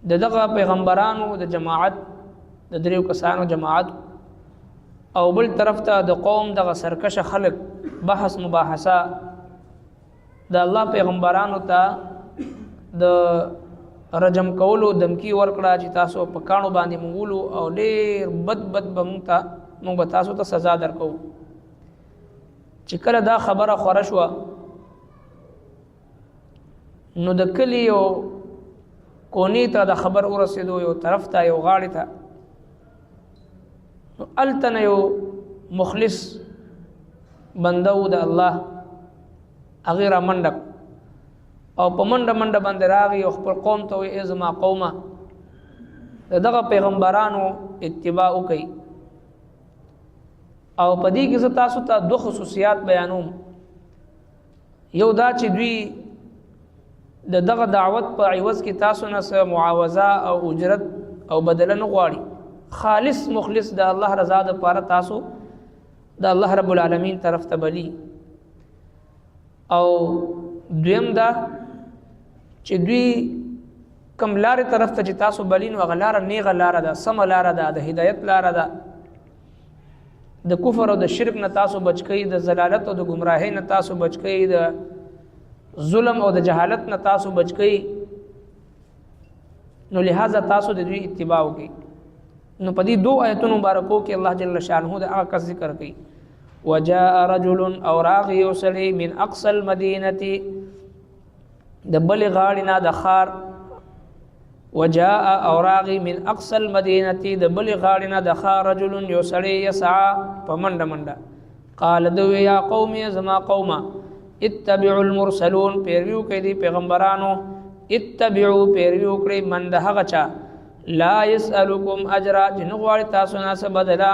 دغه پیغمبرانو د جماعت د دریو کسانو جماعت او بل طرف ته د قوم دغه سرکش خلق بحث مباحثه د الله پیغمبرانو ته د رجم کولو دمکی ورکړه چې تاسو په کانو باندې مونږولو او ډېر بد مونږ به تاسو ته سزا درکو چې کله دا خبره خوره شوه نو د کلي یو کونی ته د خبر ورسېدو یو طرف ته یو غاړې ته نو هلته نه یو مخلص بنده و د الله هغې را منډه او په منډه باندې راغی او خپل قوم ته وایي ای زما قومه د دغه پیغمبرانو اتباع وکړئ او په دې کې زه تاسو ته دو خصوصیات بیانوم یو دا چې دوی د دغه دعوت په عوض کې تاسو نه څه معاوضه او اجرت او بدله نه غواړي خالص مخلص د الله رضا دپاره تاسو د الله رب العالمین طرف ته بلی او دویم دا چې دوی کم لارې طرف ته چې تاسو بلی نو هغه لاره نیغه لاره ده سمه لاره ده د هدایت لاره ده د کفر او د شرک نه تاسو بچ کئ د ضلالت او د گمراهۍ نه تاسو بچ کئ د ظلم او د جهالت نه تاسو بچ کئ نو لہذا تاسو د دوی اتباع وکئ نو په دې دو آیتونو مبارکو کې الله جل شانه د هغه کس ذکر کوي وجاء رجل او راغی یو سړی من اقصى المدینه د بلې غاړې نه د ښار وجاء او راغی من اقصى المدینه د بلې غاړې نه د ښار رجل یو سړی یسعى په منډه قال دوی یا قوم زما قومه اتبعوا المرسلون پیروي کوي دي پیغمبرانو اتبعوا پیروي کوي من د هغه چا لا يسألكم اجرا جن غواړي تاسو نه څه بدلا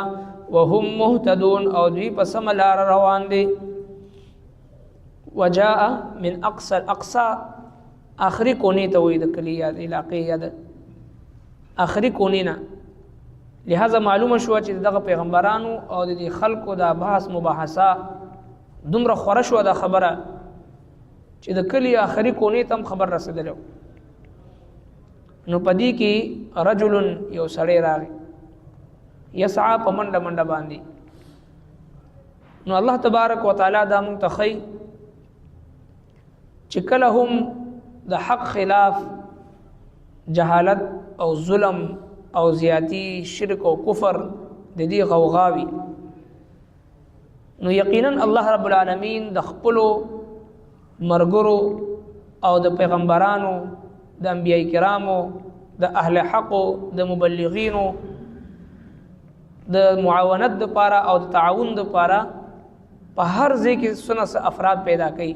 وهم مهتدون او دوی په سم لار روان دي وجاء من اقصى اخري کونی ته وې د کلیه د علاقې یا د اخري کونی نه لہذا معلومه شو چې دغه پیغمبرانو او د خلکو د بحث مباحثه دومره خوره شو دا خبره چې د کلی اخري کونی ته خبر رسیدلو نو پدې کې رجل یو سړی راغی یسعى په منډه باندې نو الله تبارک وتعالى دا مونږ ته خی چې کله هم د حق خلاف جهالت او ظلم او زیاتی شرک او کفر د دې غوغاوي نو یقینا الله رب العالمین د خپل مرګرو او د پیغمبرانو د انبیاء کرامو د اهل حق د مبلغینو د معاونت د پاره او د تعاون د پاره په هر ځای کې سنس افراد پیدا کړي